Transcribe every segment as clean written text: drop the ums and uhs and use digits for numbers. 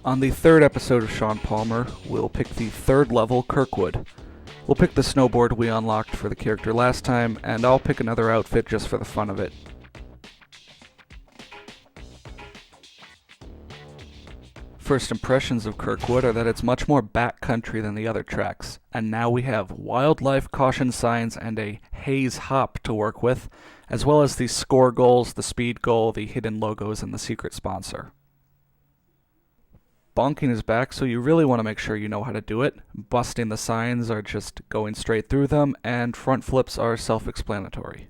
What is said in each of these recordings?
On the third episode of Shaun Palmer, we'll pick the third level, Kirkwood. We'll pick the snowboard we unlocked for the character last time, and I'll pick another outfit just for the fun of it. First impressions of Kirkwood are that it's much more backcountry than the other tracks, and now we have wildlife caution signs and a haze hop to work with, as well as the score goals, the speed goal, the hidden logos, and the secret sponsor. Bonking is back, so you really want to make sure you know how to do it. Busting the signs are just going straight through them, and front flips are self-explanatory.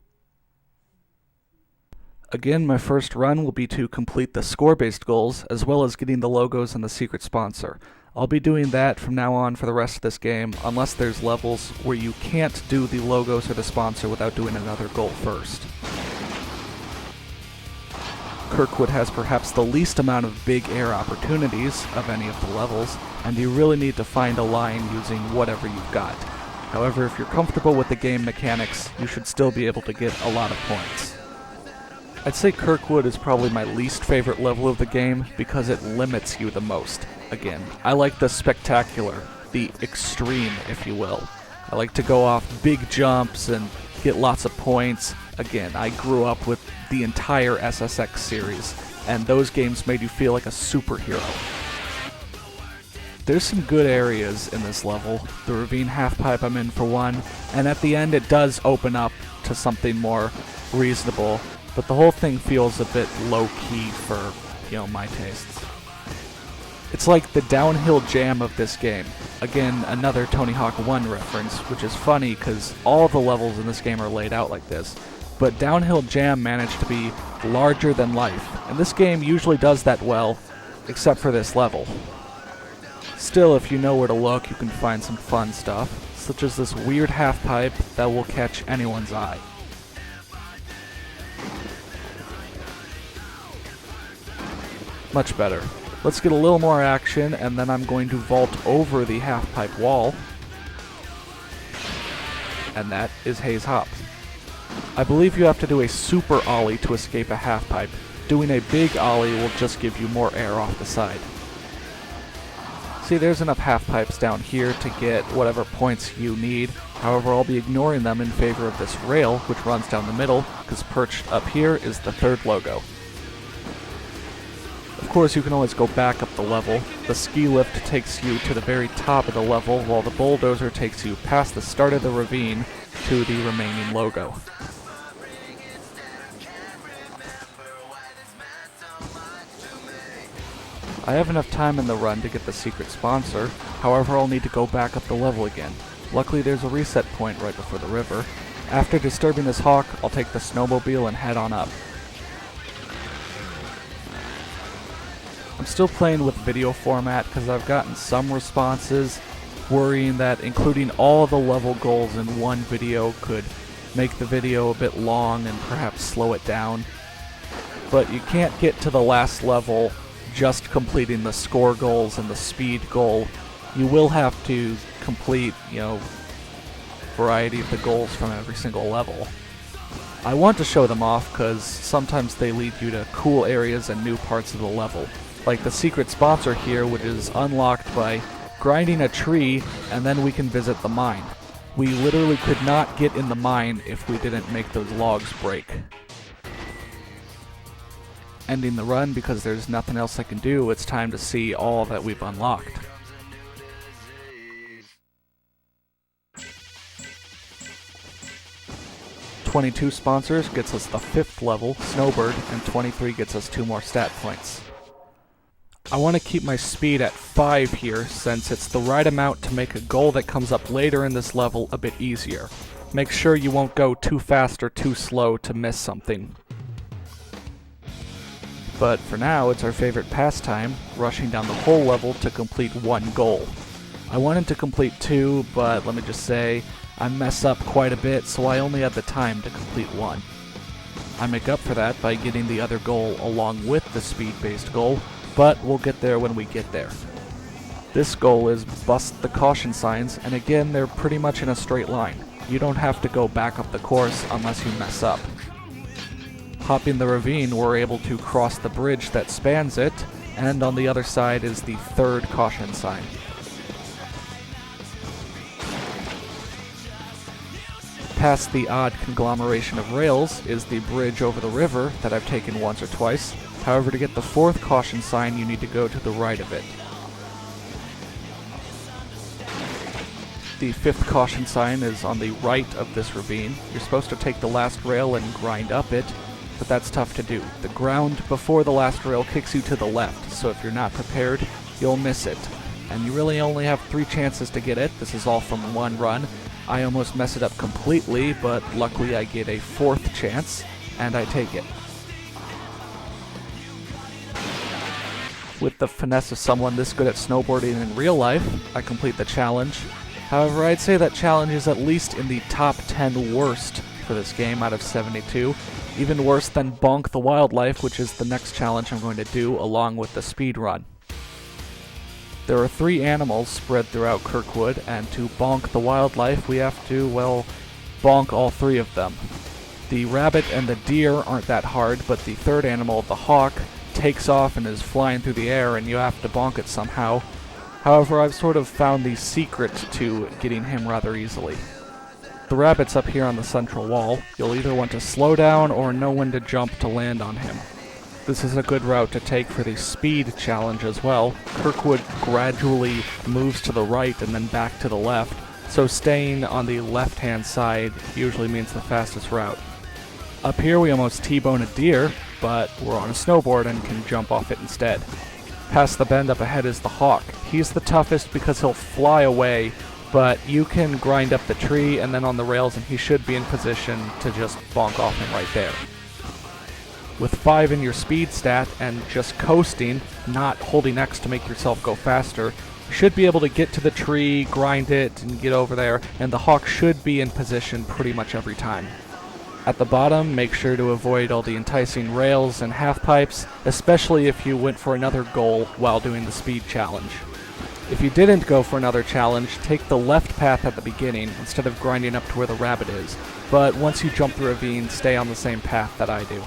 Again, my first run will be to complete the score-based goals, as well as getting the logos and the secret sponsor. I'll be doing that from now on for the rest of this game, unless there's levels where you can't do the logos or the sponsor without doing another goal first. Kirkwood has perhaps the least amount of big air opportunities of any of the levels, and you really need to find a line using whatever you've got. However, if you're comfortable with the game mechanics, you should still be able to get a lot of points. I'd say Kirkwood is probably my least favorite level of the game because it limits you the most. Again, I like the spectacular, the extreme, if you will. I like to go off big jumps and get lots of points. Again, I grew up with the entire SSX series, and those games made you feel like a superhero. There's some good areas in this level. The ravine halfpipe I'm in for one, and at the end it does open up to something more reasonable, but the whole thing feels a bit low-key for, my tastes. It's like the downhill jam of this game. Again, another Tony Hawk 1 reference, which is funny because all the levels in this game are laid out like this. But Downhill Jam managed to be larger than life, and this game usually does that well, except for this level. Still, if you know where to look, you can find some fun stuff, such as this weird halfpipe that will catch anyone's eye. Much better. Let's get a little more action, and then I'm going to vault over the halfpipe wall. And that is Haze Hop. I believe you have to do a super ollie to escape a halfpipe. Doing a big ollie will just give you more air off the side. See, there's enough halfpipes down here to get whatever points you need. However, I'll be ignoring them in favor of this rail, which runs down the middle, because perched up here is the third logo. Of course, you can always go back up the level. The ski lift takes you to the very top of the level, while the bulldozer takes you past the start of the ravine to the remaining logo. I have enough time in the run to get the secret sponsor, however I'll need to go back up the level again. Luckily there's a reset point right before the river. After disturbing this hawk, I'll take the snowmobile and head on up. I'm still playing with video format because I've gotten some responses worrying that including all the level goals in one video could make the video a bit long and perhaps slow it down. But you can't get to the last level just completing the score goals and the speed goal. You will have to complete, variety of the goals from every single level. I want to show them off because sometimes they lead you to cool areas and new parts of the level. Like the secret sponsor here, which is unlocked by grinding a tree, and then we can visit the mine. We literally could not get in the mine if we didn't make those logs break. Ending the run because there's nothing else I can do. It's time to see all that we've unlocked. "22 sponsors gets us the 5th level, Snowboard, and 23 gets us 2 more stat points. I want to keep my speed at 5 here since it's the right amount to make a goal that comes up later in this level a bit easier. Make sure you won't go too fast or too slow to miss something. But for now, it's our favorite pastime, rushing down the whole level to complete one goal. I wanted to complete 2, but let me just say, I mess up quite a bit, so I only had the time to complete 1. I make up for that by getting the other goal along with the speed-based goal, but we'll get there when we get there. This goal is bust the caution signs, and again, they're pretty much in a straight line. You don't have to go back up the course unless you mess up. Hopping the ravine, we're able to cross the bridge that spans it, and on the other side is the third caution sign. Past the odd conglomeration of rails is the bridge over the river that I've taken once or twice. However, to get the fourth caution sign, you need to go to the right of it. The fifth caution sign is on the right of this ravine. You're supposed to take the last rail and grind up it, but that's tough to do. The ground before the last rail kicks you to the left, so if you're not prepared, you'll miss it. And you really only have 3 chances to get it. This is all from one run. I almost mess it up completely, but luckily I get a 4th chance, and I take it. With the finesse of someone this good at snowboarding in real life, I complete the challenge. However, I'd say that challenge is at least in the top 10 worst for this game out of 72. Even worse than Bonk the Wildlife, which is the next challenge I'm going to do along with the speed run. There are 3 animals spread throughout Kirkwood, and to bonk the wildlife, we have to, well, bonk all 3 of them. The rabbit and the deer aren't that hard, but the third animal, the hawk, takes off and is flying through the air, and you have to bonk it somehow. However, I've sort of found the secret to getting him rather easily. The rabbit's up here on the central wall. You'll either want to slow down or know when to jump to land on him. This is a good route to take for the speed challenge as well. Kirkwood gradually moves to the right and then back to the left, so staying on the left-hand side usually means the fastest route. Up here we almost T-bone a deer, but we're on a snowboard and can jump off it instead. Past the bend up ahead is the hawk. He's the toughest because he'll fly away, but you can grind up the tree and then on the rails and he should be in position to just bonk off him right there. With 5 in your speed stat and just coasting, not holding X to make yourself go faster, you should be able to get to the tree, grind it, and get over there, and the hawk should be in position pretty much every time. At the bottom, make sure to avoid all the enticing rails and half-pipes, especially if you went for another goal while doing the speed challenge. If you didn't go for another challenge, take the left path at the beginning instead of grinding up to where the rabbit is, but once you jump the ravine, stay on the same path that I do.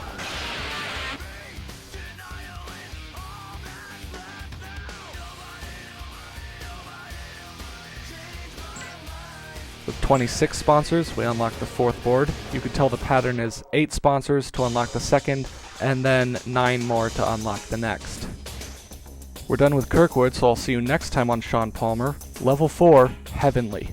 With 26 sponsors, we unlock the 4th board. You could tell the pattern is 8 sponsors to unlock the 2nd, and then 9 more to unlock the next. We're done with Kirkwood, so I'll see you next time on Shaun Palmer. Level 4, Heavenly.